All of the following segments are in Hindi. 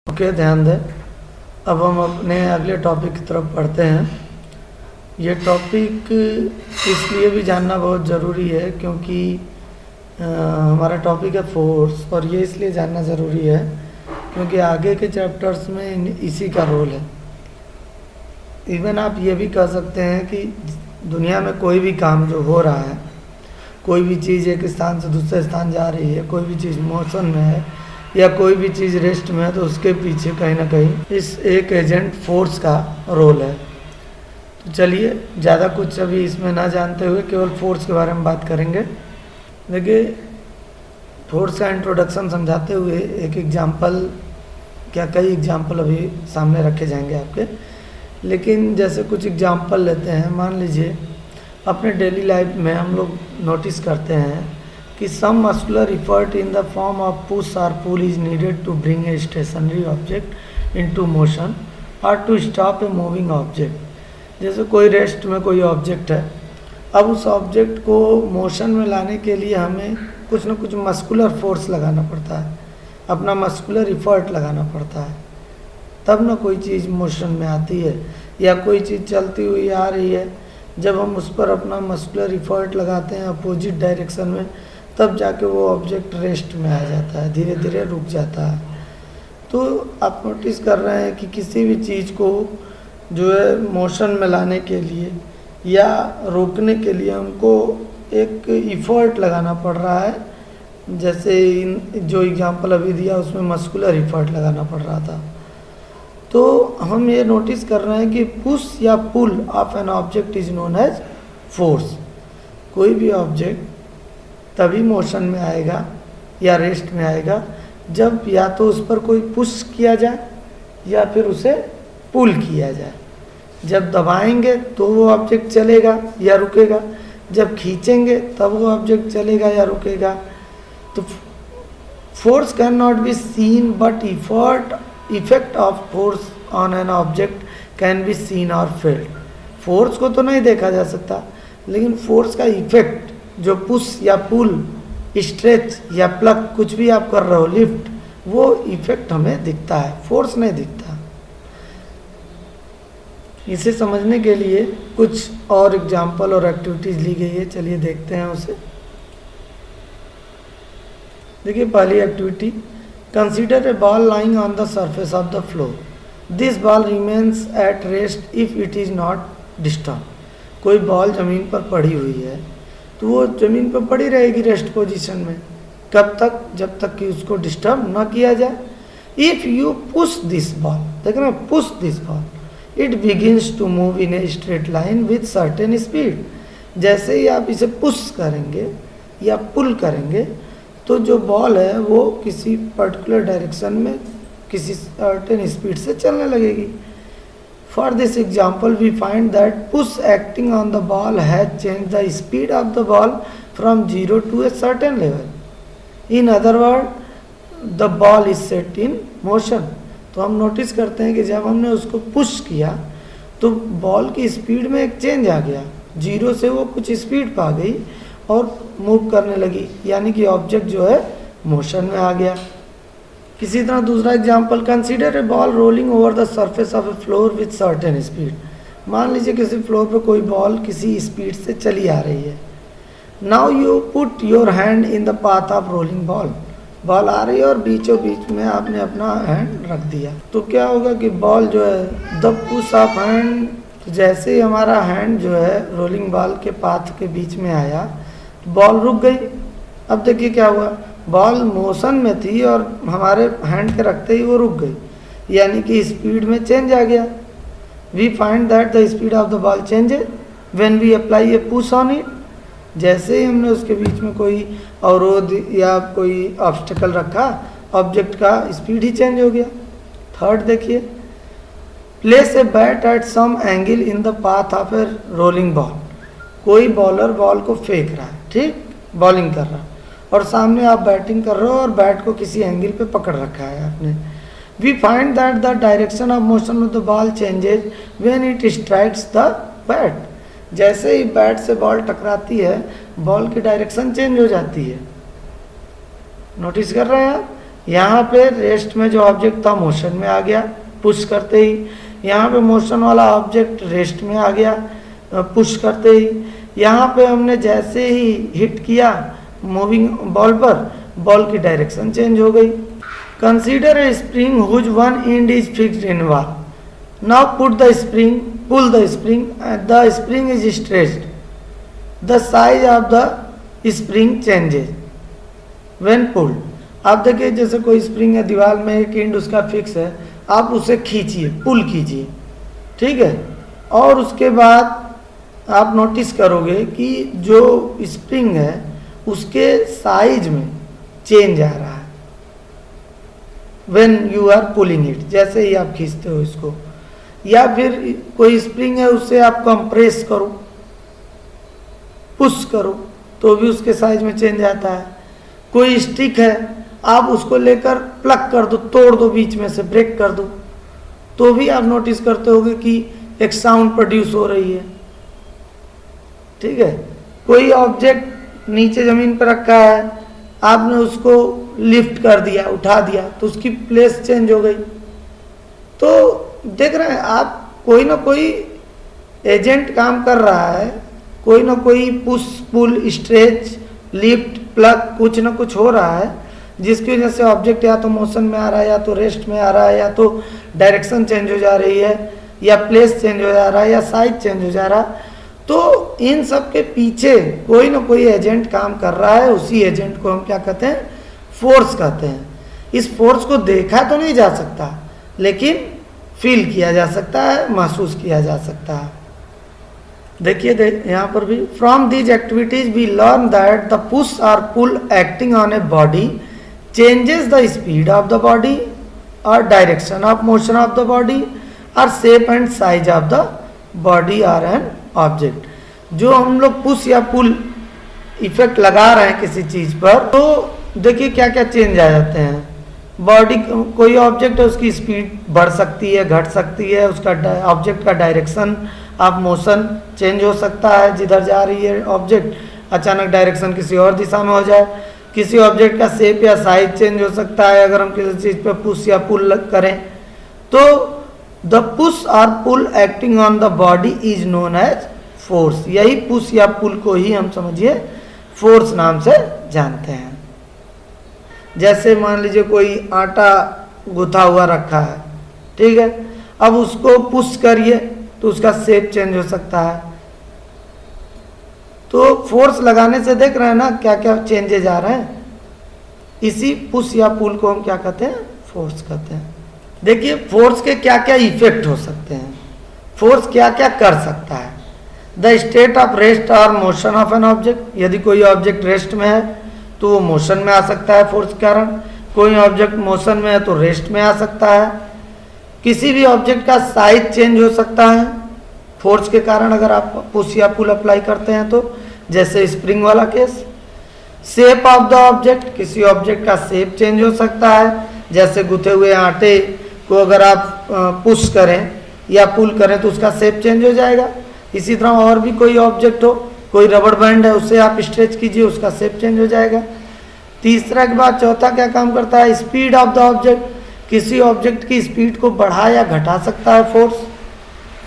ओके, ध्यान दें। अब हम अपने अगले टॉपिक की तरफ बढ़ते हैं। ये टॉपिक इसलिए भी जानना बहुत ज़रूरी है क्योंकि हमारा टॉपिक है फोर्स, और ये इसलिए जानना ज़रूरी है क्योंकि आगे के चैप्टर्स में इसी का रोल है। इवन आप ये भी कह सकते हैं कि दुनिया में कोई भी काम जो हो रहा है, कोई भी चीज़ एक स्थान से दूसरे स्थान जा रही है, कोई भी चीज़ मोशन में है या कोई भी चीज़ रेस्ट में है, तो उसके पीछे कहीं ना कहीं इस एक एजेंट फोर्स का रोल है। तो चलिए, ज़्यादा कुछ अभी इसमें ना जानते हुए केवल फोर्स के बारे में बात करेंगे। देखिए, फोर्स का इंट्रोडक्शन समझाते हुए एक एग्जाम्पल, क्या कई एग्जाम्पल अभी सामने रखे जाएंगे आपके, लेकिन जैसे कुछ एग्जाम्पल लेते हैं। मान लीजिए अपने डेली लाइफ में हम लोग नोटिस करते हैं कि some muscular effort in the form of push और pull is needed to bring a stationary object into motion और to stop a moving object. जैसे कोई रेस्ट में कोई ऑब्जेक्ट है, अब उस ऑब्जेक्ट को मोशन में लाने के लिए हमें कुछ ना कुछ मस्कुलर फोर्स लगाना पड़ता है, अपना मस्कुलर इफर्ट लगाना पड़ता है, तब ना कोई चीज़ मोशन में आती है। या कोई चीज़ चलती हुई आ रही है, जब हम उस पर अपना मस्कुलर इफर्ट लगाते हैं अपोजिट डायरेक्शन में, तब जाके वो ऑब्जेक्ट रेस्ट में आ जाता है, धीरे धीरे रुक जाता है। तो आप नोटिस कर रहे हैं कि किसी भी चीज़ को जो है मोशन में लाने के लिए या रोकने के लिए हमको एक इफ़र्ट लगाना पड़ रहा है। जैसे इन जो एग्जांपल अभी दिया उसमें मस्कुलर इफ़र्ट लगाना पड़ रहा था। तो हम ये नोटिस कर रहे हैं कि पुश या pull of an object is known as force. कोई भी ऑब्जेक्ट तभी मोशन में आएगा या रेस्ट में आएगा जब या तो उस पर कोई पुश किया जाए या फिर उसे पुल किया जाए। जब दबाएंगे तो वो ऑब्जेक्ट चलेगा या रुकेगा, जब खींचेंगे तब वो ऑब्जेक्ट चलेगा या रुकेगा। तो force can not be seen but effect of force on an object can be seen और फेल्ड। फोर्स को तो नहीं देखा जा सकता, लेकिन फोर्स का इफेक्ट, जो पुश या पुल, स्ट्रेच या प्लग, कुछ भी आप कर रहे हो, लिफ्ट, वो इफेक्ट हमें दिखता है, फोर्स नहीं दिखता। इसे समझने के लिए कुछ और एग्जाम्पल और एक्टिविटीज ली गई है, चलिए देखते हैं उसे। देखिए, पहली activity, consider a ball lying on the surface of the floor. This ball remains at rest if it is not disturb. कोई बॉल ज़मीन पर पड़ी हुई है तो वो ज़मीन पर पड़ी रहेगी रेस्ट पोजीशन में। कब तक? जब तक कि उसको डिस्टर्ब ना किया जाए। If you push this ball, देख रहे हैं, push this ball, it begins to move in a straight line with certain speed. जैसे ही आप इसे पुश करेंगे या पुल करेंगे तो जो बॉल है वो किसी पर्टिकुलर डायरेक्शन में किसी सर्टेन स्पीड से चलने लगेगी। For this example, we find that push acting on the ball has changed the speed of the ball from 0 to a certain level. In other words, the ball is set in motion. तो हम नोटिस करते हैं कि जब हमने उसको पुश किया तो बॉल की स्पीड में एक चेंज आ गया, 0 से वो कुछ स्पीड पा गई और मूव करने लगी, यानी कि ऑब्जेक्ट जो है मोशन में आ गया। किसी तरह दूसरा example, consider a ball rolling over the surface of A floor with certain speed. मान लीजिए किसी फ्लोर पर कोई बॉल किसी स्पीड से चली आ रही है। Now you put your hand in the path of rolling ball. Ball आ रही है और बीचों बीच में आपने अपना हैंड रख दिया, तो क्या होगा कि बॉल जो है, द पुश ऑफ हैंड, जैसे ही हमारा हैंड जो है रोलिंग बॉल के पाथ के बीच में आया, बॉल रुक गई। अब देखिए क्या हुआ, बॉल मोशन में थी और हमारे हैंड के रखते ही वो रुक गई, यानी कि स्पीड में चेंज आ गया। We find that the speed of the ball changes when we apply a push on it. जैसे ही हमने उसके बीच में कोई अवरोध या कोई ऑब्स्टेकल रखा, ऑब्जेक्ट का स्पीड ही चेंज हो गया। थर्ड देखिए, place a bat at some angle in the path of a rolling ball. कोई बॉलर बॉल को फेंक रहा है, ठीक, बॉलिंग कर रहा है, और सामने आप बैटिंग कर रहे हो और बैट को किसी एंगल पे पकड़ रखा है आपने। We find that the direction of motion of the ball changes when it strikes the bat. जैसे ही बैट से बॉल टकराती है, बॉल की डायरेक्शन चेंज हो जाती है। नोटिस कर रहे हैं आप? यहाँ पे रेस्ट में जो ऑब्जेक्ट था मोशन में आ गया पुश करते ही, यहाँ पे मोशन वाला ऑब्जेक्ट रेस्ट में आ गया पुश करते ही, यहाँ पे हमने जैसे ही हिट किया मूविंग बॉल पर, बॉल की डायरेक्शन चेंज हो गई। Consider a spring whose one end is fixed in wall, now put the spring, pull the spring is stretched, the size of the spring changes when pulled. आप देखिए जैसे कोई स्प्रिंग है दीवार में, एक एंड उसका फिक्स है, आप उसे खींचिए, पुल कीजिए, ठीक है, और उसके बाद आप नोटिस करोगे कि जो स्प्रिंग है उसके साइज में चेंज आ रहा है when you are pulling it, जैसे ही आप खींचते हो इसको। या फिर कोई स्प्रिंग है उससे आप कंप्रेस करो, पुश करो, तो भी उसके साइज में चेंज आता है। कोई स्टिक है, आप उसको लेकर प्लग कर दो, तोड़ दो बीच में से, ब्रेक कर दो, तो भी आप नोटिस करते होगे कि एक साउंड प्रोड्यूस हो रही है, ठीक है। कोई ऑब्जेक्ट नीचे ज़मीन पर रखा है, आपने उसको लिफ्ट कर दिया, उठा दिया, तो उसकी प्लेस चेंज हो गई। तो देख रहे हैं आप, कोई ना कोई एजेंट काम कर रहा है, कोई ना कोई push pull stretch lift plug कुछ ना कुछ हो रहा है, जिसकी वजह से ऑब्जेक्ट या तो मोशन में आ रहा है, या तो रेस्ट में आ रहा है, या तो डायरेक्शन चेंज हो जा रही है, या प्लेस चेंज हो जा रहा है, या साइज चेंज हो जा रहा है। तो इन सब के पीछे कोई ना कोई एजेंट काम कर रहा है, उसी एजेंट को हम क्या कहते हैं, फोर्स कहते हैं। इस फोर्स को देखा तो नहीं जा सकता, लेकिन फील किया जा सकता है, महसूस किया जा सकता है। देखिए यहाँ पर भी, from these activities we learn that the push और pull acting on a body changes the speed of the body or direction of motion of the body or shape and size of the body or an object। जो हम लोग पुश या पुल इफेक्ट लगा रहे हैं किसी चीज पर, तो देखिए क्या क्या चेंज आ जाते हैं। बॉडी, कोई ऑब्जेक्ट है उसकी स्पीड बढ़ सकती है, घट सकती है, उसका ऑब्जेक्ट का डायरेक्शन ऑफ मोशन चेंज हो सकता है, जिधर जा रही है ऑब्जेक्ट अचानक डायरेक्शन किसी और दिशा में हो जाए। किसी ऑब्जेक्ट का शेप या साइज चेंज हो सकता है अगर हम किसी चीज पे पुश या पुल करें। तो द पुश और pull acting on the body is known as force. यही पुश या पुल को ही हम समझिए फोर्स नाम से जानते हैं। जैसे मान लीजिए कोई आटा गुथा हुआ रखा है, ठीक है, अब उसको पुश करिए तो उसका शेप चेंज हो सकता है। तो फोर्स लगाने से देख रहे हैं ना क्या क्या चेंजेज आ रहे हैं। इसी पुश या पुल को हम क्या कहते हैं, फोर्स कहते हैं। देखिए फोर्स के क्या क्या इफेक्ट हो सकते हैं, फोर्स क्या क्या कर सकता है। द स्टेट ऑफ रेस्ट और मोशन ऑफ एन ऑब्जेक्ट, यदि कोई ऑब्जेक्ट रेस्ट में है तो वो मोशन में आ सकता है फोर्स के कारण, कोई ऑब्जेक्ट मोशन में है तो रेस्ट में आ सकता है। किसी भी ऑब्जेक्ट का साइज चेंज हो सकता है फोर्स के कारण अगर आप पुश या पुल अप्लाई करते हैं तो, जैसे स्प्रिंग वाला case. Shape of the object, किसी ऑब्जेक्ट का शेप चेंज हो सकता है, जैसे गुथे हुए आटे को अगर आप पुश करें या पुल करें तो उसका शेप चेंज हो जाएगा। इसी तरह और भी कोई ऑब्जेक्ट हो, कोई रबड़ बैंड है उससे आप स्ट्रेच कीजिए, उसका शेप चेंज हो जाएगा। तीसरा के बाद चौथा क्या काम करता है, स्पीड ऑफ द ऑब्जेक्ट, किसी ऑब्जेक्ट की स्पीड को बढ़ा या घटा सकता है फोर्स।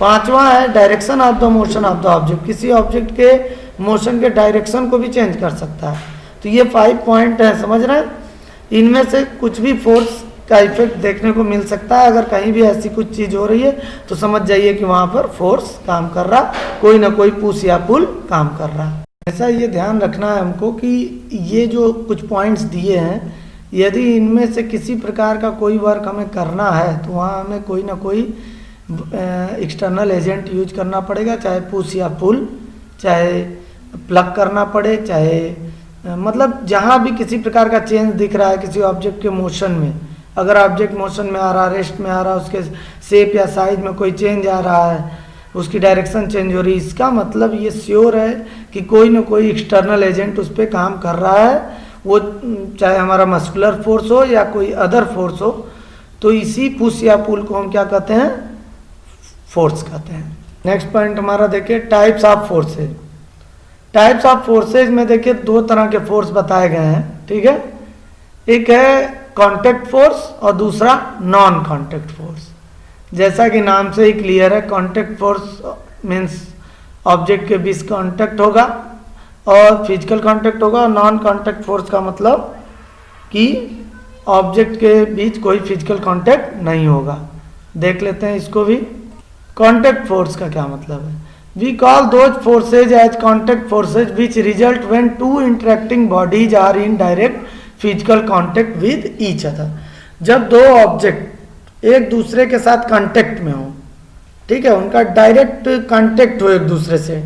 पांचवा है direction of the motion of the object, किसी ऑब्जेक्ट के मोशन के डायरेक्शन को भी चेंज कर सकता है। तो ये 5 पॉइंट है, समझ रहे हैं। इनमें से कुछ भी फोर्स का इफेक्ट देखने को मिल सकता है। अगर कहीं भी ऐसी कुछ चीज़ हो रही है तो समझ जाइए कि वहाँ पर फोर्स काम कर रहा, कोई ना कोई पुश या पुल काम कर रहा। ऐसा ये ध्यान रखना है हमको कि ये जो कुछ पॉइंट्स दिए हैं, यदि इनमें से किसी प्रकार का कोई वर्क हमें करना है तो वहाँ हमें कोई ना कोई एक्सटर्नल एजेंट यूज करना पड़ेगा, चाहे पुश या पुल, चाहे प्लग करना पड़े, चाहे मतलब जहाँ भी किसी प्रकार का चेंज दिख रहा है किसी ऑब्जेक्ट के मोशन में, अगर ऑब्जेक्ट मोशन में आ रहा, रेस्ट में आ रहा, उसके शेप या साइज में कोई चेंज आ रहा है, उसकी डायरेक्शन चेंज हो रही है, इसका मतलब ये श्योर है कि कोई ना कोई एक्सटर्नल एजेंट उस पर काम कर रहा है। वो चाहे हमारा मस्कुलर फोर्स हो या कोई अदर फोर्स हो। तो इसी पुश या पुल को हम क्या कहते हैं, फोर्स कहते हैं। नेक्स्ट पॉइंट हमारा देखिए types of forces. Types of forces में देखिए 2 तरह के फोर्स बताए गए हैं, ठीक है। एक है कांटेक्ट फोर्स और दूसरा नॉन कांटेक्ट फोर्स। जैसा कि नाम से ही क्लियर है, कांटेक्ट फोर्स मीन्स ऑब्जेक्ट के बीच कांटेक्ट होगा और फिजिकल कांटेक्ट होगा, और नॉन कांटेक्ट फोर्स का मतलब कि ऑब्जेक्ट के बीच कोई फिजिकल कांटेक्ट नहीं होगा। देख लेते हैं इसको भी। कांटेक्ट फोर्स का क्या मतलब है? We call those forces as contact forces which result when two interacting bodies are in direct physical contact with each other. जब दो ऑब्जेक्ट एक दूसरे के साथ कांटेक्ट में हो, ठीक है, उनका डायरेक्ट कांटेक्ट हो एक दूसरे से,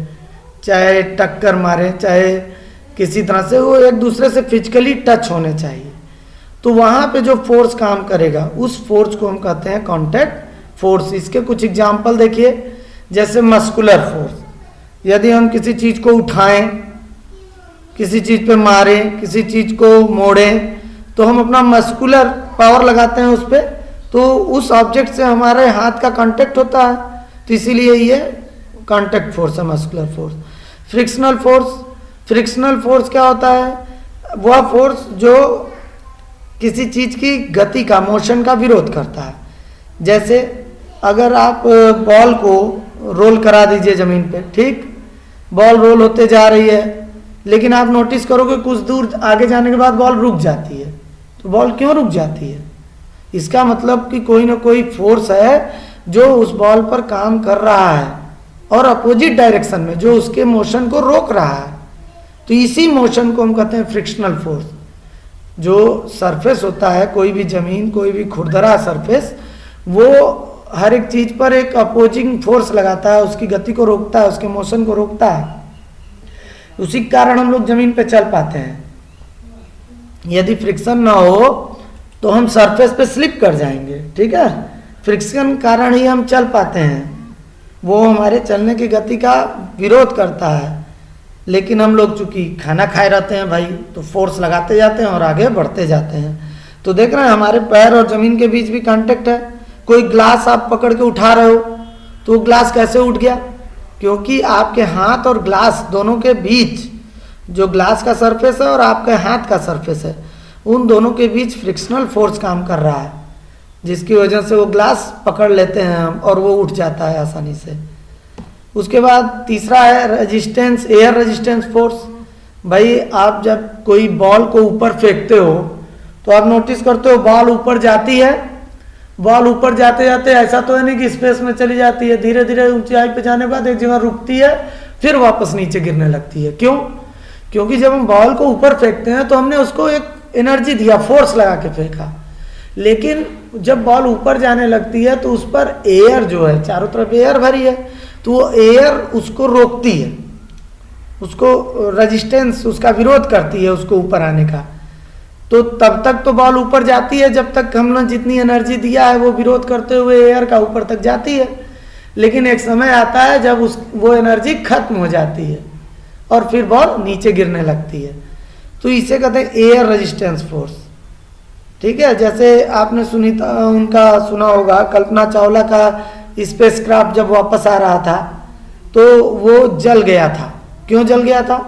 चाहे टक्कर मारे चाहे किसी तरह से, वो एक दूसरे से फिजिकली टच होने चाहिए, तो वहाँ पे जो फोर्स काम करेगा उस फोर्स को हम कहते हैं कांटेक्ट फोर्स। इसके कुछ एग्जांपल देखिए, जैसे मस्कुलर फोर्स, यदि हम किसी चीज़ को उठाएं, किसी चीज़ पे मारें, किसी चीज़ को मोड़ें, तो हम अपना मस्कुलर पावर लगाते हैं उस पर, तो उस ऑब्जेक्ट से हमारे हाथ का कांटेक्ट होता है, तो इसीलिए ये कांटेक्ट फोर्स है, muscular force. Frictional force, frictional force क्या होता है? वह फोर्स जो किसी चीज़ की गति का, मोशन का विरोध करता है। जैसे अगर आप बॉल को रोल करा दीजिए ज़मीन पे, ठीक, बॉल रोल होते जा रही है, लेकिन आप नोटिस करोगे कुछ दूर आगे जाने के बाद बॉल रुक जाती है। तो बॉल क्यों रुक जाती है? इसका मतलब कि कोई ना कोई फोर्स है जो उस बॉल पर काम कर रहा है और अपोजिट डायरेक्शन में, जो उसके मोशन को रोक रहा है। तो इसी मोशन को हम कहते हैं फ्रिक्शनल फोर्स। जो सरफेस होता है, कोई भी ज़मीन, कोई भी खुरदरा सरफेस, वो हर एक चीज़ पर एक अपोजिंग फोर्स लगाता है, उसकी गति को रोकता है, उसके मोशन को रोकता है। उसी के कारण हम लोग ज़मीन पे चल पाते हैं। यदि फ्रिक्शन ना हो तो हम सरफेस पे स्लिप कर जाएंगे, ठीक है। फ्रिक्शन कारण ही हम चल पाते हैं, वो हमारे चलने की गति का विरोध करता है। लेकिन हम लोग चूंकि खाना खाए रहते हैं भाई, तो फोर्स लगाते जाते हैं और आगे बढ़ते जाते हैं। तो देख रहे हैं हमारे पैर और ज़मीन के बीच भी कांटेक्ट है। कोई ग्लास आप पकड़ के उठा रहे हो, तो ग्लास कैसे उठ गया? क्योंकि आपके हाथ और ग्लास दोनों के बीच, जो ग्लास का सरफेस है और आपके हाथ का सरफेस है, उन दोनों के बीच फ्रिक्शनल फोर्स काम कर रहा है, जिसकी वजह से वो ग्लास पकड़ लेते हैं हम और वो उठ जाता है आसानी से। उसके बाद तीसरा है रेजिस्टेंस, एयर रेजिस्टेंस फोर्स। भाई आप जब कोई बॉल को ऊपर फेंकते हो तो आप नोटिस करते हो बॉल ऊपर जाती है, बॉल ऊपर जाते जाते ऐसा तो है नहीं कि स्पेस में चली जाती है, धीरे धीरे ऊंचाई पे जाने के बाद एक जगह रुकती है, फिर वापस नीचे गिरने लगती है। क्यों? क्योंकि जब हम बॉल को ऊपर फेंकते हैं तो हमने उसको एक एनर्जी दिया, फोर्स लगा के फेंका, लेकिन जब बॉल ऊपर जाने लगती है तो उस पर एयर जो है, चारों तरफ एयर भरी है, तो वो एयर उसको रोकती है, उसको रेजिस्टेंस, उसका विरोध करती है उसको ऊपर आने का। तो तब तक तो बॉल ऊपर जाती है जब तक हमने जितनी एनर्जी दिया है वो विरोध करते हुए एयर का ऊपर तक जाती है। लेकिन एक समय आता है जब वो एनर्जी खत्म हो जाती है और फिर बॉल नीचे गिरने लगती है। तो इसे कहते हैं एयर रेजिस्टेंस फोर्स, ठीक है। जैसे आपने सुना होगा कल्पना चावला का स्पेसक्राफ्ट जब वापस आ रहा था तो वो जल गया था। क्यों जल गया था?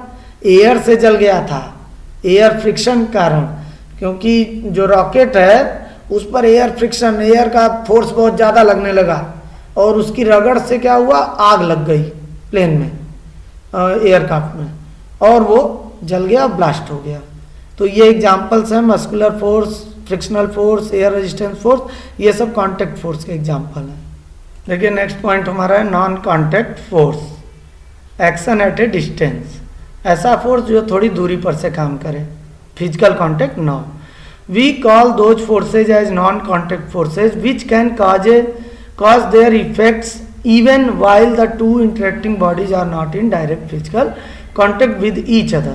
एयर से जल गया था, एयर फ्रिक्शन कारण। क्योंकि जो रॉकेट है उस पर एयर फ्रिक्शन, एयर का फोर्स बहुत ज़्यादा लगने लगा और उसकी रगड़ से क्या हुआ, आग लग गई प्लेन में, एयरक्राफ्ट में, और वो जल गया, ब्लास्ट हो गया। तो ये एग्जाम्पल्स हैं, muscular force, frictional force, air resistance force, ये सब कॉन्टेक्ट फोर्स के एग्जाम्पल हैं। देखिए नेक्स्ट पॉइंट हमारा है non contact force, action at a distance. ऐसा फोर्स जो थोड़ी दूरी पर से काम करे, physical contact no. We call those forces as non contact forces which can cause their effects even while the two interacting bodies are not in direct physical contact with each other।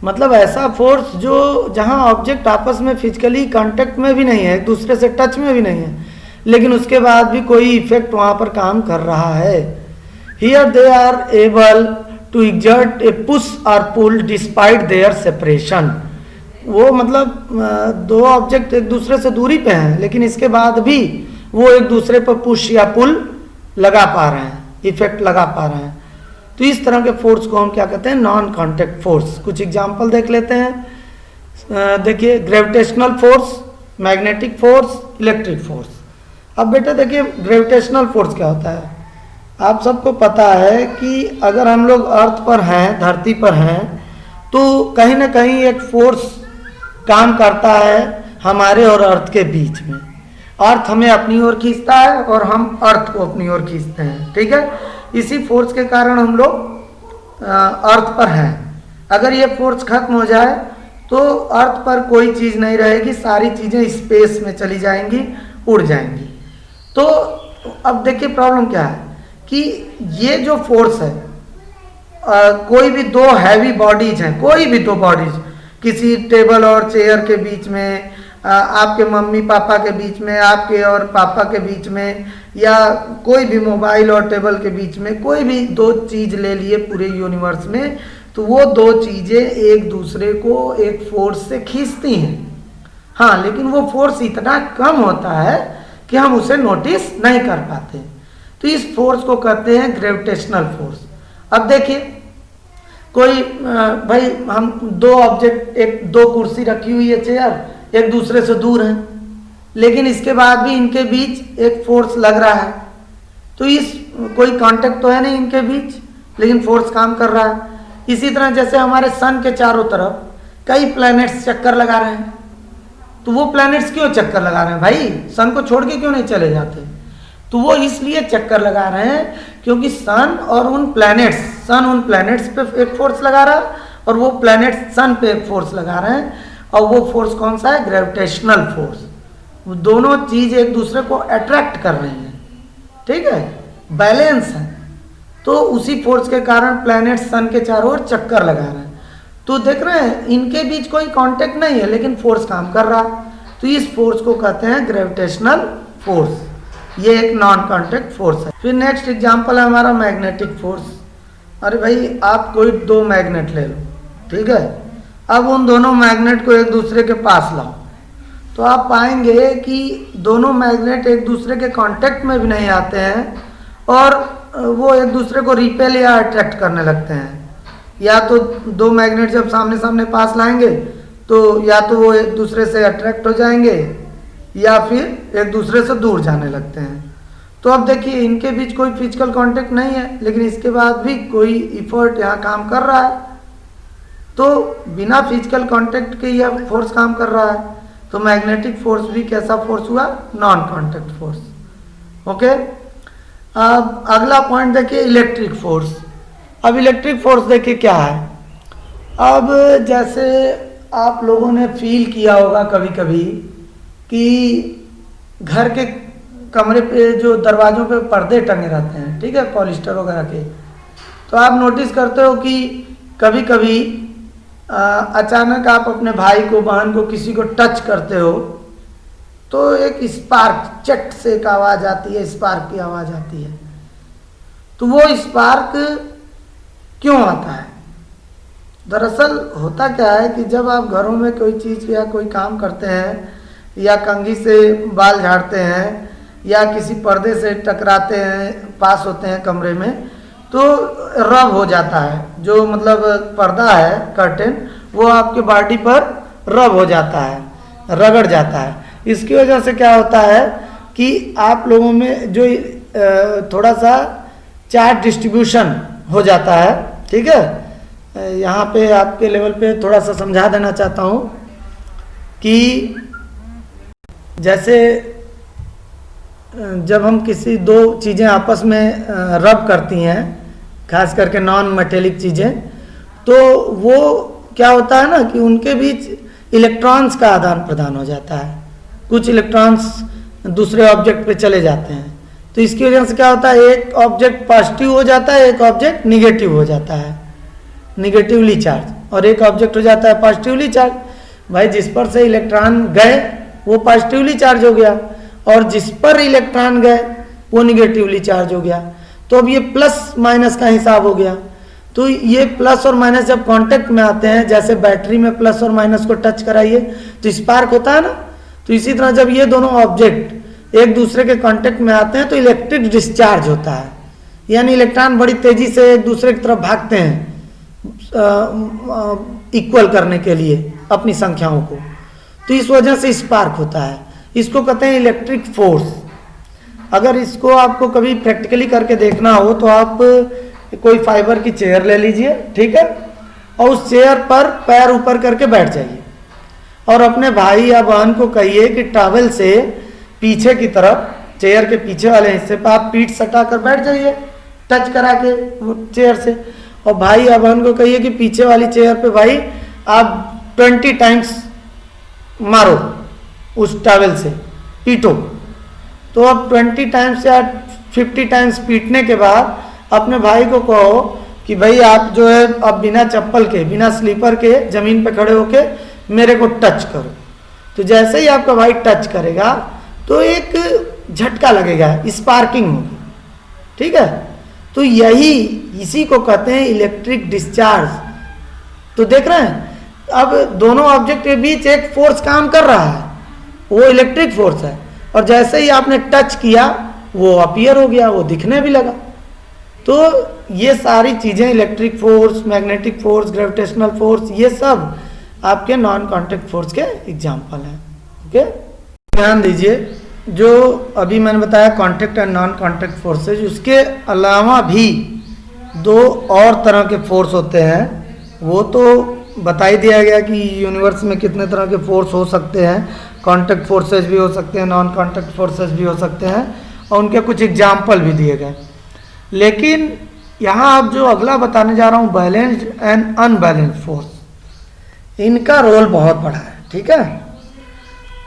मतलब ऐसा फोर्स जो जहाँ ऑब्जेक्ट आपस में फिजिकली कांटेक्ट में भी नहीं है, एक दूसरे से टच में भी नहीं है, लेकिन उसके बाद भी कोई इफेक्ट वहाँ पर काम कर रहा है। Here they are able to exert a push or pull despite their separation। वो मतलब दो ऑब्जेक्ट एक दूसरे से दूरी पे हैं, लेकिन इसके बाद भी वो एक दूसरे पर पुश या पुल लगा पा रहे हैं, इफेक्ट लगा पा रहे हैं। तो इस तरह के फोर्स को हम क्या कहते हैं, नॉन कॉन्टेक्ट फोर्स। कुछ एग्जांपल देख लेते हैं। देखिए gravitational force, magnetic force, electric force. अब बेटे देखिए ग्रेविटेशनल फोर्स क्या होता है। आप सबको पता है कि अगर हम लोग अर्थ पर हैं, धरती पर हैं, तो कहीं ना कहीं एक फोर्स काम करता है हमारे और अर्थ के बीच में। अर्थ हमें अपनी ओर खींचता है और हम अर्थ को अपनी ओर खींचते हैं, ठीक है। इसी फोर्स के कारण हम लोग अर्थ पर हैं। अगर ये फोर्स खत्म हो जाए तो अर्थ पर कोई चीज़ नहीं रहेगी, सारी चीज़ें स्पेस में चली जाएंगी, उड़ जाएंगी। तो अब देखिए प्रॉब्लम क्या है कि ये जो फोर्स है, कोई भी दो हैवी बॉडीज हैं, कोई भी दो बॉडीज, किसी टेबल और चेयर के बीच में, आपके मम्मी पापा के बीच में, आपके और पापा के बीच में, या कोई भी मोबाइल और टेबल के बीच में, कोई भी दो चीज़ ले लिए पूरे यूनिवर्स में, तो वो दो चीज़ें एक दूसरे को एक फोर्स से खींचती हैं। हाँ, लेकिन वो फोर्स इतना कम होता है कि हम उसे नोटिस नहीं कर पाते। तो इस फोर्स को कहते हैं ग्रेविटेशनल फोर्स। अब देखिए कोई भाई हम दो ऑब्जेक्ट, एक दो कुर्सी रखी हुई है, चेयर, एक दूसरे से दूर हैं, लेकिन इसके बाद भी इनके बीच एक फोर्स लग रहा है। तो इस कोई कांटेक्ट तो है नहीं इनके बीच, लेकिन फोर्स काम कर रहा है। इसी तरह जैसे हमारे सन के चारों तरफ कई प्लैनेट्स चक्कर लगा रहे हैं, तो वो प्लैनेट्स क्यों चक्कर लगा रहे हैं भाई, सन को छोड़ के क्यों नहीं चले जाते? तो वो इसलिए चक्कर लगा रहे हैं क्योंकि सन उन प्लैनेट्स पे एक फोर्स लगा रहा है और वो प्लैनेट्स सन पे एक फोर्स लगा रहे हैं। और वो फोर्स कौन सा है? Gravitational force. वो दोनों चीज एक दूसरे को अट्रैक्ट कर रही हैं, ठीक है, बैलेंस है। तो उसी फोर्स के कारण प्लैनेट सन के चारों ओर चक्कर लगा रहे हैं। तो देख रहे हैं इनके बीच कोई कांटेक्ट नहीं है, लेकिन फोर्स काम कर रहा। तो इस फोर्स को कहते हैं ग्रेविटेशनल फोर्स। ये एक नॉन कांटेक्ट फोर्स है। फिर नेक्स्ट एग्जांपल है हमारा मैग्नेटिक फोर्स। अरे भाई आप कोई दो मैग्नेट ले लो, ठीक है। अब उन दोनों मैग्नेट को एक दूसरे के पास लाओ, तो आप पाएंगे कि दोनों मैग्नेट एक दूसरे के कांटेक्ट में भी नहीं आते हैं और वो एक दूसरे को रिपेल या अट्रैक्ट करने लगते हैं। या तो दो मैग्नेट जब सामने सामने पास लाएंगे तो या तो वो एक दूसरे से अट्रैक्ट हो जाएंगे या फिर एक दूसरे से दूर जाने लगते हैं। तो अब देखिए इनके बीच कोई फिजिकल कांटेक्ट नहीं है, लेकिन इसके बाद भी कोई इफर्ट यहाँ काम कर रहा है। तो बिना फिजिकल कांटेक्ट के यह फोर्स काम कर रहा है। तो मैग्नेटिक फोर्स भी कैसा फोर्स हुआ? Non contact force. ओके, अब अगला पॉइंट देखिए इलेक्ट्रिक फोर्स। अब इलेक्ट्रिक फोर्स देखिए क्या है। अब जैसे आप लोगों ने फील किया होगा कभी कभी कि घर के कमरे पे जो दरवाज़ों पे पर्दे टंगे रहते हैं, ठीक है, पॉलिस्टर वगैरह के, तो आप नोटिस करते हो कि कभी कभी अचानक आप अपने भाई को, बहन को, किसी को टच करते हो तो एक स्पार्क, चट से एक आवाज़ आती है, स्पार्क की आवाज़ आती है। तो वो स्पार्क क्यों आता है? दरअसल होता क्या है कि जब आप घरों में कोई चीज़ या कोई काम करते हैं या कंघी से बाल झाड़ते हैं या किसी पर्दे से टकराते हैं, पास होते हैं कमरे में, तो रब हो जाता है। जो मतलब पर्दा है, कर्टेन, वो आपके बॉडी पर रब हो जाता है, रगड़ जाता है। इसकी वजह से क्या होता है कि आप लोगों में जो थोड़ा सा चार्ज डिस्ट्रीब्यूशन हो जाता है, ठीक है। यहाँ पे आपके लेवल पे थोड़ा सा समझा देना चाहता हूँ कि जैसे जब हम किसी दो चीज़ें आपस में रब करती हैं, खास करके नॉन मेटेलिक चीज़ें, तो वो क्या होता है ना कि उनके बीच इलेक्ट्रॉन्स का आदान प्रदान हो जाता है। कुछ इलेक्ट्रॉन्स दूसरे ऑब्जेक्ट पे चले जाते हैं। तो इसकी वजह से क्या होता है, एक ऑब्जेक्ट पॉजिटिव हो जाता है, एक ऑब्जेक्ट निगेटिव हो जाता है, निगेटिवली चार्ज, और एक ऑब्जेक्ट हो जाता है पॉजिटिवली चार्ज। भाई जिस पर से इलेक्ट्रॉन गए वो पॉजिटिवली चार्ज हो गया और जिस पर इलेक्ट्रॉन गए वो निगेटिवली चार्ज हो गया। तो अब ये प्लस माइनस का हिसाब हो गया। तो ये प्लस और माइनस जब कांटेक्ट में आते हैं, जैसे बैटरी में प्लस और माइनस को टच कराइए तो स्पार्क होता है ना, तो इसी तरह जब ये दोनों ऑब्जेक्ट एक दूसरे के कांटेक्ट में आते हैं तो इलेक्ट्रिक डिस्चार्ज होता है, यानी इलेक्ट्रॉन बड़ी तेजी से एक दूसरे की तरफ भागते हैं इक्वल करने के लिए अपनी संख्याओं को। तो इस वजह से स्पार्क होता है। इसको कहते हैं इलेक्ट्रिक फोर्स। अगर इसको आपको कभी प्रैक्टिकली करके देखना हो तो आप कोई फाइबर की चेयर ले लीजिए, ठीक है, और उस चेयर पर पैर ऊपर करके बैठ जाइए और अपने भाई या बहन को कहिए कि टॉवेल से पीछे की तरफ, चेयर के पीछे वाले हिस्से पर आप पीठ सटा कर बैठ जाइए, टच करा के वो चेयर से, और भाई या बहन को कहिए कि पीछे वाली चेयर पे भाई आप 20 टाइम्स मारो उस टॉवेल से, पीटो। तो अब 20 टाइम्स या 50 टाइम्स पीटने के बाद अपने भाई को कहो कि भाई आप जो है अब बिना चप्पल के, बिना स्लीपर के जमीन पे खड़े होके मेरे को टच करो। तो जैसे ही आपका भाई टच करेगा तो एक झटका लगेगा, स्पार्किंग होगी, ठीक है। तो यही, इसी को कहते हैं इलेक्ट्रिक डिस्चार्ज। तो देख रहे हैं अब दोनों ऑब्जेक्ट के बीच एक फोर्स काम कर रहा है, वो इलेक्ट्रिक फोर्स है, और जैसे ही आपने टच किया वो अपीयर हो गया, वो दिखने भी लगा। तो ये सारी चीजें, electric force, magnetic force, gravitational force, ये सब आपके नॉन कांटेक्ट फोर्स के एग्जाम्पल हैं। ओके, ध्यान दीजिए, जो अभी मैंने बताया contact and non contact forces, उसके अलावा भी दो और तरह के फोर्स होते हैं। वो तो बता ही दिया गया कि यूनिवर्स में कितने तरह के फोर्स हो सकते हैं, कांटेक्ट फोर्सेज भी हो सकते हैं, नॉन कांटेक्ट फोर्सेज भी हो सकते हैं, और उनके कुछ एग्जाम्पल भी दिए गए। लेकिन यहाँ अब जो अगला बताने जा रहा हूँ, बैलेंस्ड एंड अनबैलेंस्ड फोर्स, इनका रोल बहुत बड़ा है, ठीक है।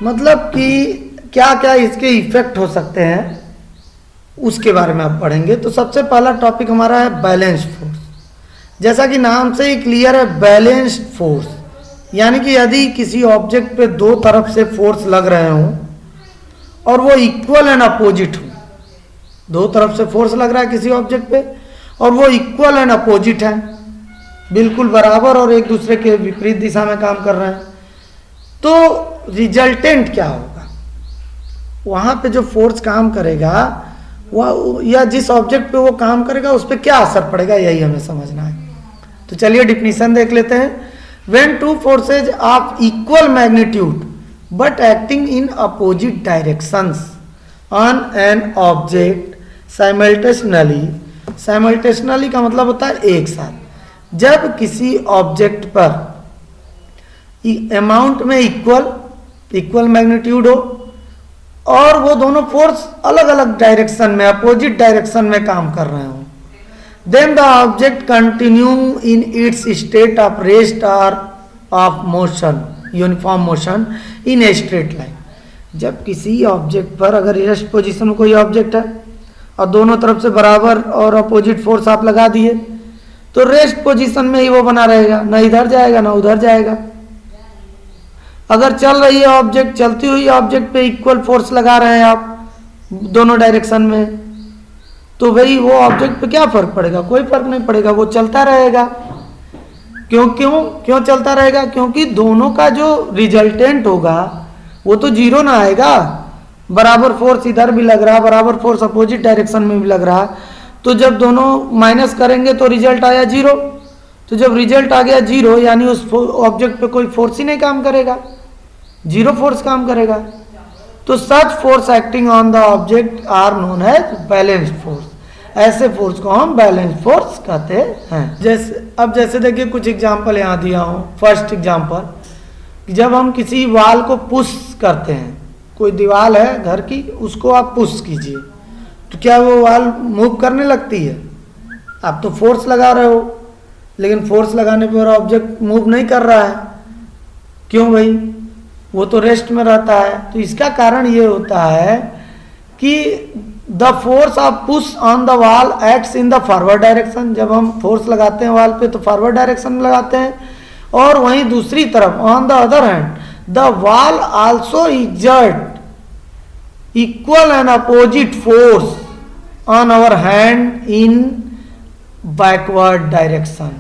मतलब कि क्या क्या इसके इफेक्ट हो सकते हैं उसके बारे में आप पढ़ेंगे। तो सबसे पहला टॉपिक हमारा है बैलेंस्ड फोर्स। जैसा कि नाम से ही क्लियर है, बैलेंस्ड फोर्स, यानी कि यदि किसी ऑब्जेक्ट पे दो तरफ से फोर्स लग रहे हों और वो इक्वल एंड अपोजिट हो, दो तरफ से फोर्स लग रहा है किसी ऑब्जेक्ट पे और वो इक्वल एंड अपोजिट है, बिल्कुल बराबर और एक दूसरे के विपरीत दिशा में काम कर रहे हैं, तो रिजल्टेंट क्या होगा? वहां पे जो फोर्स काम करेगा वह, या जिस ऑब्जेक्ट पे वो काम करेगा उस पर क्या असर पड़ेगा, यही हमें समझना है। तो चलिए डिफिनीशन देख लेते हैं। When two forces of equal magnitude but acting in opposite directions on an object simultaneously, simultaneously का मतलब होता है एक साथ, जब किसी ऑब्जेक्ट पर अमाउंट में इक्वल मैग्नीट्यूड हो और वो दोनों फोर्स अलग अलग डायरेक्शन में, अपोजिट डायरेक्शन में काम कर रहे हो, then the object continue in its state of rest और of motion, uniform motion in a straight line. जब किसी ऑब्जेक्ट पर, अगर रेस्ट पोजीशन में कोई ऑब्जेक्ट है और दोनों तरफ से बराबर और अपोजिट फोर्स आप लगा दिए, तो रेस्ट पोजीशन में ही वो बना रहेगा, ना इधर जाएगा ना उधर जाएगा। अगर चल रही है ऑब्जेक्ट, चलती हुई ऑब्जेक्ट पे इक्वल फोर्स लगा रहे हैं आप दोनों डायरेक्शन में, तो भाई वो ऑब्जेक्ट पे क्या फर्क पड़ेगा? कोई फर्क नहीं पड़ेगा, वो चलता रहेगा। क्यों चलता रहेगा? क्योंकि दोनों का जो रिजल्टेंट होगा वो तो जीरो ना आएगा। बराबर फोर्स इधर भी लग रहा, बराबर फोर्स अपोजिट डायरेक्शन में भी लग रहा, तो जब दोनों माइनस करेंगे तो रिजल्ट आया जीरो। तो जब रिजल्ट आ गया जीरो, यानी उस ऑब्जेक्ट पे कोई फोर्स ही नहीं काम करेगा, जीरो फोर्स काम करेगा। तो such force acting on the object are known as balanced force. ऐसे फोर्स को हम बैलेंस्ड फोर्स कहते हैं। जैसे देखिए कुछ एग्जांपल यहाँ दिया हूँ। फर्स्ट एग्जांपल, जब हम किसी वाल को पुश करते हैं, कोई दीवार है घर की, उसको आप पुश कीजिए, तो क्या वो वाल मूव करने लगती है? आप तो फोर्स लगा रहे हो, लेकिन फोर्स लगाने पर ऑब्जेक्ट मूव नहीं कर रहा है। क्यों भाई? वो तो रेस्ट में रहता है। तो इसका कारण ये होता है कि the force of push on the wall acts in the forward direction. जब हम फोर्स लगाते हैं वाल पे तो फॉरवर्ड डायरेक्शन में लगाते हैं, और वहीं दूसरी तरफ on the other hand the wall also exert equal and opposite force on our hand in backward direction.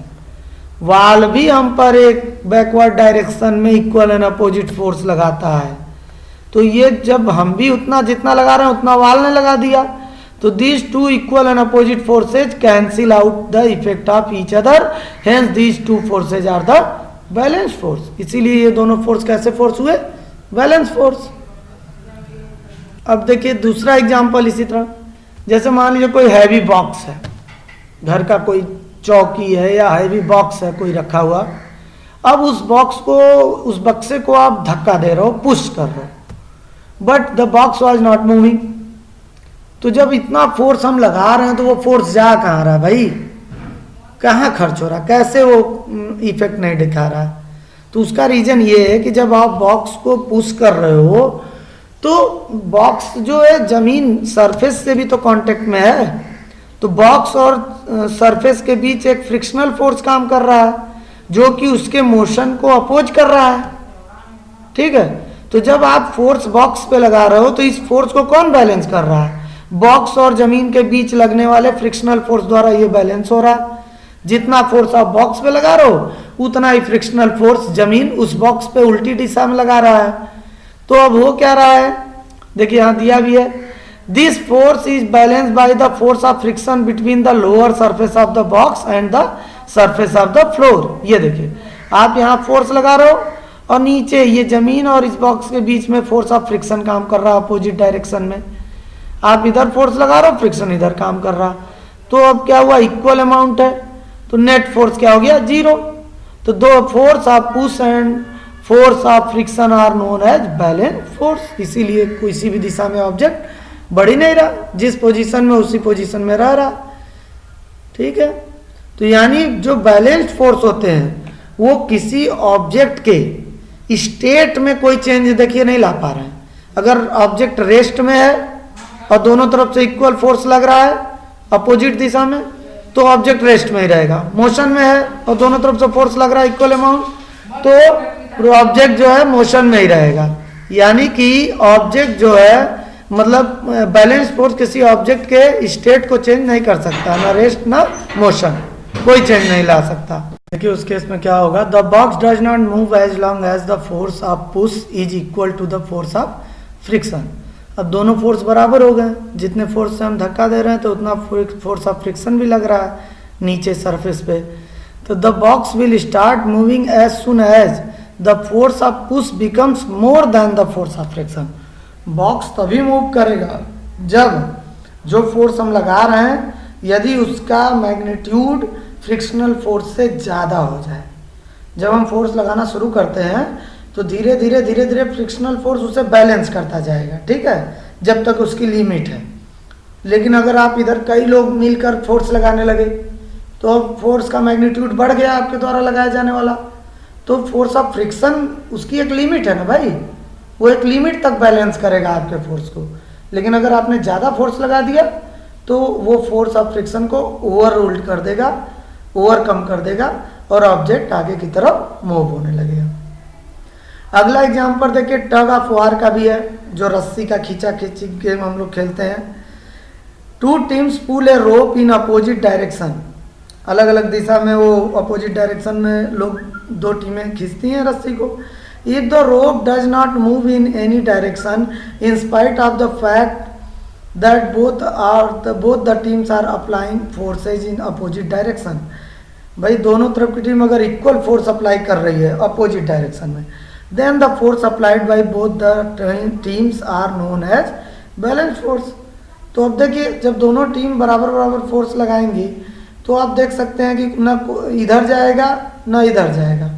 Wall भी हम पर एक बैकवर्ड डायरेक्शन में इक्वल एंड अपोजिट फोर्स लगाता है। तो ये जब हम भी उतना जितना लगा रहे हैं उतना वाल ने लगा दिया, तो these two equal and opposite forces cancel out the effect of each other, hence these two forces are the balance force. इसीलिए ये दोनों फोर्स कैसे फोर्स हुए? Balance force. अब देखिए दूसरा एग्जांपल इसी तरह, जैसे मान लीजिए कोई हैवी बॉक्स है, घर का कोई चौकी है या हैवी बॉक्स है कोई रखा हुआ, अब उस बॉक्स को, उस बक्से को आप धक्का दे रहे हो, पुश कर रहे हो, but the box was not moving. तो जब इतना फोर्स हम लगा रहे हैं तो वो फोर्स जा कहाँ रहा है भाई, कहाँ खर्च हो रहा, कैसे वो इफेक्ट नहीं दिखा रहा है? तो उसका रीजन ये है कि जब आप बॉक्स को पुश कर रहे हो तो बॉक्स जो है जमीन सरफेस से भी तो कांटेक्ट में है, तो बॉक्स और सरफेस के बीच एक फ्रिक्शनल फोर्स काम कर रहा है जो कि उसके मोशन को अपोज कर रहा है। ठीक है, तो जब आप फोर्स बॉक्स पे लगा रहे हो तो इस फोर्स को कौन बैलेंस कर रहा है? बॉक्स और जमीन के बीच लगने वाले फ्रिक्शनल फोर्स द्वारा ये बैलेंस हो रहा है। जितना फोर्स आप बॉक्स पे लगा रहे हो उतना ही फ्रिक्शनल फोर्स जमीन उस बॉक्स पे उल्टी दिशा में लगा रहा है। तो अब हो क्या रहा है, देखिए यहां दिया भी है, this force is balance by the force of friction between the lower surface of the box and the surface of the floor. ये देखिए आप यहाँ फोर्स लगा रहे हो और नीचे ये जमीन और इस बॉक्स के बीच में फोर्स ऑफ फ्रिक्शन काम कर रहा है अपोजिट डायरेक्शन में। आप इधर फोर्स लगा रहे हो, फ्रिक्शन इधर काम कर रहा, तो अब क्या हुआ, इक्वल अमाउंट है, तो नेट फोर्स क्या हो गया, 0। तो दो force of push and force of friction are known as balance force. इसीलिए किसी भी दिशा में ऑब्जेक्ट बढ़ ही नहीं रहा, जिस पोजीशन में उसी पोजीशन में रह रहा। ठीक है, तो यानी जो बैलेंस्ड फोर्स होते हैं वो किसी ऑब्जेक्ट के स्टेट में कोई चेंज देखिए नहीं ला पा रहे हैं। अगर ऑब्जेक्ट रेस्ट में है और दोनों तरफ से इक्वल फोर्स लग रहा है अपोजिट दिशा में, तो ऑब्जेक्ट रेस्ट में ही रहेगा। मोशन में है और दोनों तरफ से फोर्स लग रहा है इक्वल अमाउंट, तो ऑब्जेक्ट जो है मोशन में ही रहेगा। यानी कि ऑब्जेक्ट जो है मतलब बैलेंस फोर्स किसी ऑब्जेक्ट के स्टेट को चेंज नहीं कर सकता, ना रेस्ट ना मोशन, कोई चेंज नहीं ला सकता। देखिए उस केस में क्या होगा, the box does not move as long as the force of push is equal to the force of friction. अब दोनों फोर्स बराबर हो गए, जितने फोर्स से हम धक्का दे रहे हैं तो उतना फोर्स ऑफ फ्रिक्शन भी लग रहा है नीचे सरफेस पे। तो the box will start moving as soon as the force of push becomes more than the force of friction. Box तभी मूव करेगा जब जो फोर्स हम लगा रहे हैं यदि उसका मैग्नीट्यूड फ्रिक्शनल फोर्स से ज़्यादा हो जाए। जब हम फोर्स लगाना शुरू करते हैं तो धीरे धीरे धीरे धीरे फ्रिक्शनल फोर्स उसे बैलेंस करता जाएगा, ठीक है, जब तक उसकी लिमिट है। लेकिन अगर आप इधर कई लोग मिलकर फोर्स लगाने लगे तो फोर्स का मैग्नीट्यूड बढ़ गया आपके द्वारा लगाया जाने वाला, तो फोर्स ऑफ फ्रिक्शन उसकी एक लिमिट है ना भाई, वो एक लिमिट तक बैलेंस करेगा आपके फोर्स को। लेकिन अगर आपने ज़्यादा फोर्स लगा दिया तो वो फोर्स ऑफ फ्रिक्शन को ओवर रूल्ड कर देगा, ओवरकम कर देगा और ऑब्जेक्ट आगे की तरफ मूव होने लगेगा। अगला एग्जांपल देखिए, टग ऑफ वार का भी है, जो रस्सी का खींचा खींची गेम हम लोग खेलते हैं। Two teams pull a rope in opposite direction, अलग अलग दिशा में वो अपोजिट डायरेक्शन में लोग दो टीमें खींचती हैं रस्सी को। If the rope does not move in any direction in spite of the fact that both the teams are applying forces in opposite direction. भाई दोनों तरफ की टीम अगर इक्वल फोर्स अप्लाई कर रही है अपोजिट डायरेक्शन में, then the force applied by both the teams are known as balance force. तो अब देखिए जब दोनों टीम बराबर बराबर फोर्स लगाएंगी तो आप देख सकते हैं कि ना इधर जाएगा ना इधर जाएगा,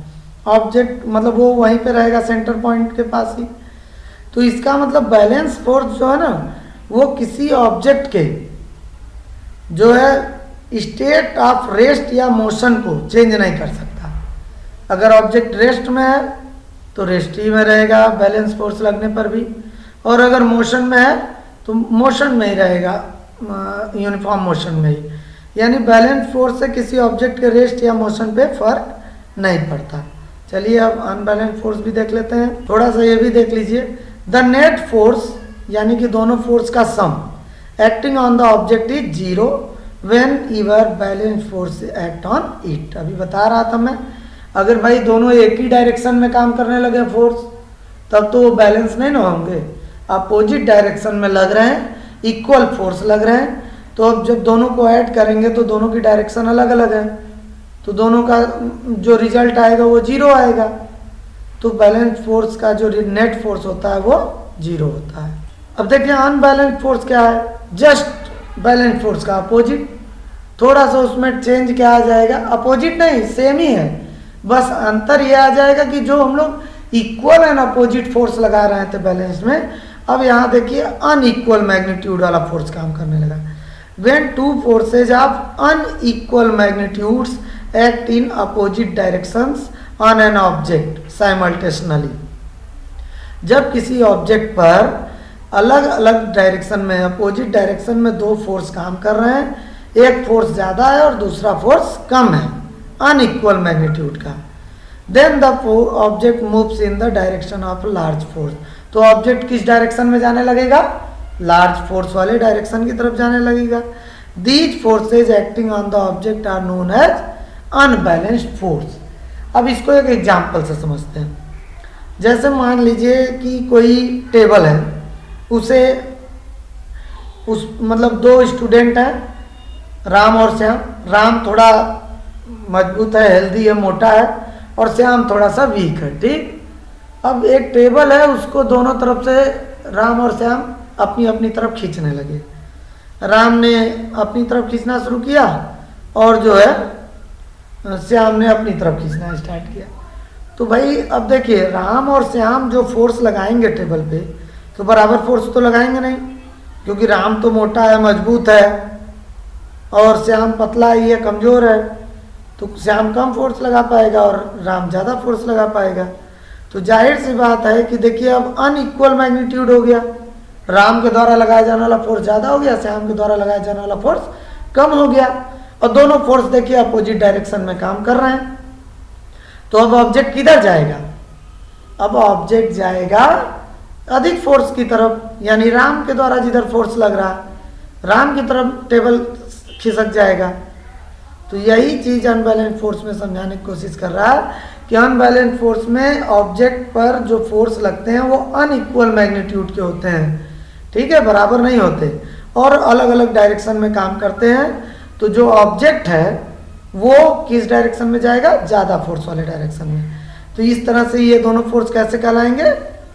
ऑब्जेक्ट मतलब वो वहीं पे रहेगा सेंटर पॉइंट के पास ही। तो इसका मतलब बैलेंस फोर्स जो है ना वो किसी ऑब्जेक्ट के जो है स्टेट ऑफ रेस्ट या मोशन को चेंज नहीं कर सकता। अगर ऑब्जेक्ट रेस्ट में है तो रेस्ट ही में रहेगा बैलेंस फोर्स लगने पर भी, और अगर मोशन में है तो मोशन में ही रहेगा, यूनिफॉर्म मोशन में ही। यानी बैलेंस फोर्स से किसी ऑब्जेक्ट के रेस्ट या मोशन पे फर्क नहीं पड़ता। चलिए अब अनबैलेंस फोर्स भी देख लेते हैं, थोड़ा सा ये भी देख लीजिए। द नेट फोर्स यानी कि दोनों फोर्स का sum acting on the object is 0 whenever balance force act on it. अभी बता रहा था मैं, अगर भाई दोनों एक ही डायरेक्शन में काम करने लगे फोर्स तब तो वो बैलेंस नहीं ना होंगे। अपोजिट डायरेक्शन में लग रहे हैं, इक्वल फोर्स लग रहे हैं, तो अब जब दोनों को ऐड करेंगे तो दोनों की डायरेक्शन अलग अलग है, तो दोनों का जो रिजल्ट आएगा वो 0 आएगा। तो बैलेंस फोर्स का जो नेट फोर्स होता है वो 0 होता है। अब देखिए अनबैलेंस फोर्स क्या है, जस्ट बैलेंस फोर्स का अपोजिट। थोड़ा सा उसमें चेंज क्या आ जाएगा, अपोजिट नहीं सेम ही है, बस अंतर ये आ जाएगा कि जो हम लोग इक्वल एंड अपोजिट फोर्स लगा रहे थे बैलेंस में, अब यहाँ देखिए अनइक्वल मैग्नीट्यूड वाला फोर्स काम करने लगा। When two forces of unequal magnitudes act in opposite directions on an object simultaneously, जब किसी ऑब्जेक्ट पर अलग अलग डायरेक्शन में, अपोजिट डायरेक्शन में दो फोर्स काम कर रहे हैं, एक फोर्स ज़्यादा है और दूसरा फोर्स कम है अनइक्वल मैग्नीट्यूड का, then the object moves in the direction of large force, तो ऑब्जेक्ट किस डायरेक्शन में जाने लगेगा, लार्ज फोर्स वाले डायरेक्शन की तरफ जाने लगेगा। These forces acting on the object are known as unbalanced force. अब इसको एक एग्जांपल से समझते हैं। जैसे मान लीजिए कि कोई टेबल है, उसे उस मतलब दो स्टूडेंट हैं, राम और श्याम। राम थोड़ा मजबूत है, हेल्दी है, मोटा है, और श्याम थोड़ा सा वीक है, ठीक। अब एक टेबल है, उसको दोनों तरफ से राम और श्याम अपनी अपनी तरफ खींचने लगे। राम ने अपनी तरफ खींचना शुरू किया और जो है श्याम ने अपनी तरफ खींचना स्टार्ट किया। तो भाई अब देखिए राम और श्याम जो फोर्स लगाएंगे टेबल पे, तो बराबर फोर्स तो लगाएंगे नहीं, क्योंकि राम तो मोटा है, मजबूत है, और श्याम पतला ही है, कमज़ोर है। तो श्याम कम फोर्स लगा पाएगा और राम ज़्यादा फोर्स लगा पाएगा। तो जाहिर सी बात है कि देखिए अब अनइक्वल मैग्नीट्यूड हो गया। राम के द्वारा लगाया जाने वाला फोर्स ज़्यादा हो गया, श्याम के द्वारा लगाया जाने वाला फोर्स कम हो गया, और दोनों फोर्स देखिए अपोजिट डायरेक्शन में काम कर रहे हैं। तो अब ऑब्जेक्ट किधर जाएगा, अब ऑब्जेक्ट जाएगा अधिक फोर्स की तरफ, यानी राम के द्वारा जिधर फोर्स लग रहा है, राम की तरफ टेबल खिसक जाएगा। तो यही चीज़ अनबैलेंस फोर्स में समझाने की कोशिश कर रहा है कि अनबैलेंस फोर्स में ऑब्जेक्ट पर जो फोर्स लगते हैं वो अनइक्वल मैग्नीट्यूड के होते हैं, ठीक है, बराबर नहीं होते, और अलग अलग डायरेक्शन में काम करते हैं। तो जो ऑब्जेक्ट है वो किस डायरेक्शन में जाएगा, ज़्यादा फोर्स वाले डायरेक्शन में। तो इस तरह से ये दोनों फोर्स कैसे कहलाएंगे,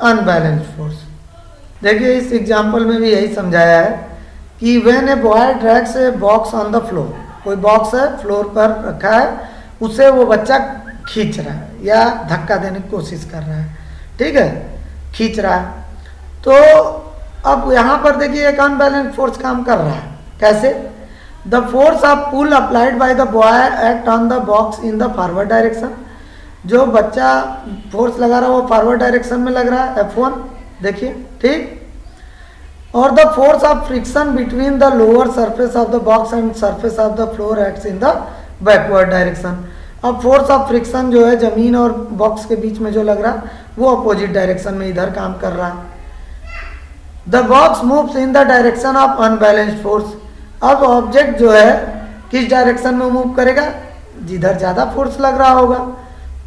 अनबैलेंस फोर्स। देखिए इस एग्जाम्पल में भी यही समझाया है कि when a boy drags a box on the floor, कोई बॉक्स है फ्लोर पर रखा है, उसे वो बच्चा खींच रहा है या धक्का देने की कोशिश कर रहा है, ठीक है, खींच रहा है। तो अब यहाँ पर देखिए एक अनबैलेंस फोर्स काम कर रहा है। कैसे, the force of pull applied by the boy act on the box in the forward direction, जो बच्चा फोर्स लगा रहा है वो फॉरवर्ड डायरेक्शन में लग रहा है, F1 देखिए, ठीक। और the force of friction between the lower surface of the box and surface of the floor acts in the backward direction. अब फोर्स ऑफ फ्रिक्शन जो है जमीन और बॉक्स के बीच में जो लग रहा है वो अपोजिट डायरेक्शन में इधर काम कर रहा है। The box moves in the direction of unbalanced force. अब ऑब्जेक्ट जो है किस डायरेक्शन में मूव करेगा, जिधर ज़्यादा फोर्स लग रहा होगा।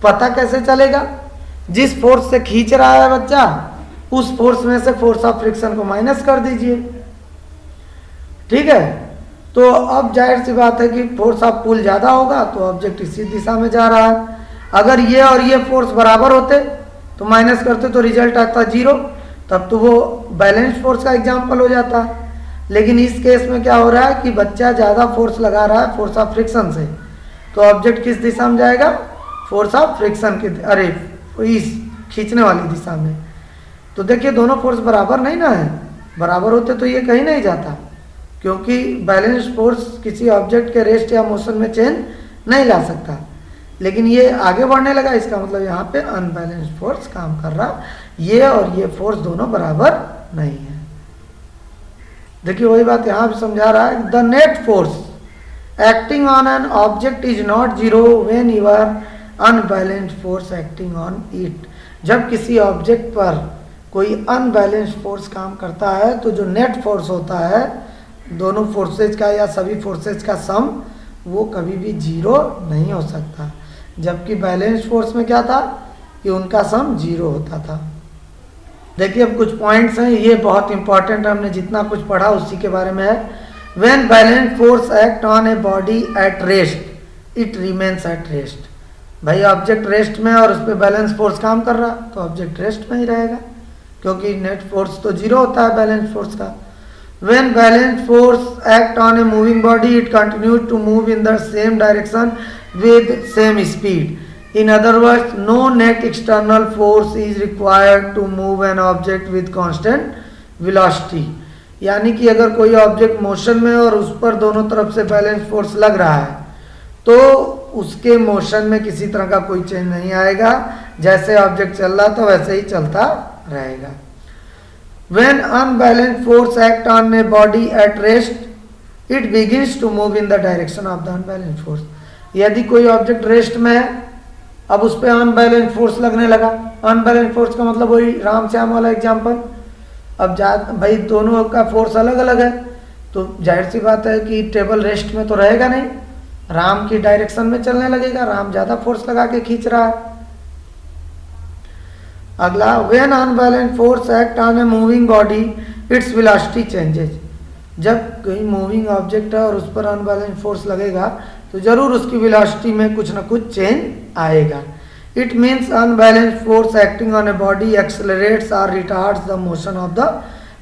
पता कैसे चलेगा, जिस फोर्स से खींच रहा है बच्चा उस फोर्स में से फोर्स ऑफ फ्रिक्शन को माइनस कर दीजिए, ठीक है। तो अब जाहिर सी बात है कि फोर्स ऑफ पुल ज़्यादा होगा तो ऑब्जेक्ट इसी दिशा में जा रहा है। अगर ये और ये फोर्स बराबर होते तो माइनस करते तो रिजल्ट आता 0, तब तो वो बैलेंस फोर्स का एग्जाम्पल हो जाता। लेकिन इस केस में क्या हो रहा है कि बच्चा ज़्यादा फोर्स लगा रहा है फोर्स ऑफ फ्रिक्शन से, तो ऑब्जेक्ट किस दिशा में जाएगा, फोर्स ऑफ फ्रिक्शन की, अरे इस खींचने वाली दिशा में। तो देखिए दोनों फोर्स बराबर नहीं ना है, बराबर होते तो ये कहीं नहीं जाता, क्योंकि बैलेंस फोर्स किसी ऑब्जेक्ट के रेस्ट या मोशन में चेंज नहीं ला सकता। लेकिन ये आगे बढ़ने लगा, इसका मतलब यहाँ पे अनबैलेंस फोर्स काम कर रहा, ये और ये फोर्स दोनों बराबर नहीं है। देखिए वही बात यहाँ भी समझा रहा है, the net force acting on an object is not zero when your unbalanced force acting on it. जब किसी ऑब्जेक्ट पर कोई अनबैलेंस्ड फोर्स काम करता है तो जो नेट फोर्स होता है दोनों फोर्सेज का या सभी फोर्सेज का सम वो कभी भी 0 नहीं हो सकता। जबकि बैलेंस फोर्स में क्या था कि उनका सम 0 होता था। देखिए अब कुछ पॉइंट्स हैं, ये बहुत इंपॉर्टेंट है, हमने जितना कुछ पढ़ा उसी के बारे में है। When balance force act on a body at rest it remains at rest. भाई ऑब्जेक्ट रेस्ट में और उस पर बैलेंस फोर्स काम कर रहा तो ऑब्जेक्ट रेस्ट में ही रहेगा, क्योंकि नेट फोर्स तो जीरो होता है बैलेंस फोर्स का। When balanced force act on a moving body, it continues to move in the same direction with same speed. In other words, no net external force is required to move an object with constant velocity. यानी कि अगर कोई ऑब्जेक्ट मोशन में और उस पर दोनों तरफ से बैलेंस फोर्स लग रहा है तो उसके मोशन में किसी तरह का कोई चेंज नहीं आएगा, जैसे ऑब्जेक्ट चल रहा था वैसे ही चलता रहेगा। When unbalanced force act on a body at rest, it begins to move in the direction of the unbalanced force. यदि कोई ऑब्जेक्ट रेस्ट में है, अब उस पर अनबैलेंस फोर्स लगने लगा। अनबैलेंस फोर्स का मतलब वही राम श्याम वाला एग्जाम्पल। अब भाई दोनों का फोर्स अलग अलग है, तो जाहिर सी बात है कि टेबल रेस्ट में तो रहेगा नहीं, राम की डायरेक्शन में चलने लगेगा, राम ज़्यादा फोर्स लगा के खींच रहा है। अगला, when unbalanced force act on a moving body, its velocity changes. जब कोई मूविंग ऑब्जेक्ट है और उस पर अनबैलेंस फोर्स लगेगा तो जरूर उसकी वेलोसिटी में कुछ ना कुछ चेंज आएगा। It means unbalanced force acting on a body accelerates और retards the motion of the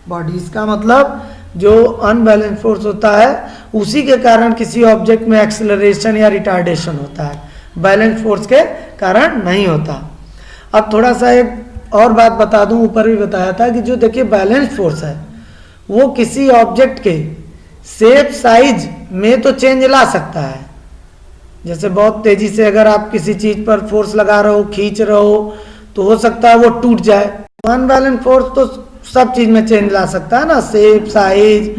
body. इसका मतलब जो अनबैलेंस फोर्स होता है उसी के कारण किसी ऑब्जेक्ट में एक्सेलरेशन या रिटार्डेशन होता है, बैलेंस फोर्स के कारण नहीं होता। अब थोड़ा सा एक और बात बता दूं, ऊपर भी बताया था कि जो देखिए बैलेंस फोर्स है वो किसी ऑब्जेक्ट के शेप साइज में तो चेंज ला सकता है। जैसे बहुत तेजी से अगर आप किसी चीज पर फोर्स लगा रहे हो, खींच रहे हो, तो हो सकता है वो टूट जाए। अनबैलेंस फोर्स तो सब चीज में चेंज ला सकता है ना, shape size,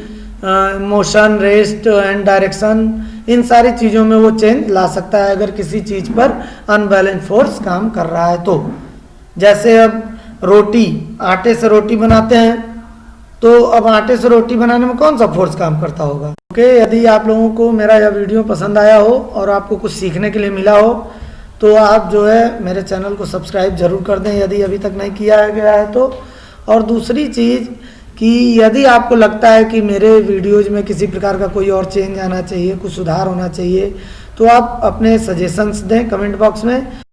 motion, rest and direction, इन सारी चीजों में वो चेंज ला सकता है अगर किसी चीज पर अनबैलेंस फोर्स काम कर रहा है तो। जैसे अब रोटी, आटे से रोटी बनाते हैं तो अब आटे से रोटी बनाने में कौन सा फोर्स काम करता होगा। ओके, यदि आप लोगों को मेरा यह वीडियो पसंद आया हो और आपको कुछ सीखने के लिए मिला हो तो आप जो है मेरे चैनल को सब्सक्राइब जरूर कर दें यदि अभी तक नहीं किया गया है तो। और दूसरी चीज़ कि यदि आपको लगता है कि मेरे वीडियोज में किसी प्रकार का कोई और चेंज आना चाहिए, कुछ सुधार होना चाहिए, तो आप अपने सजेशंस दें कमेंट बॉक्स में।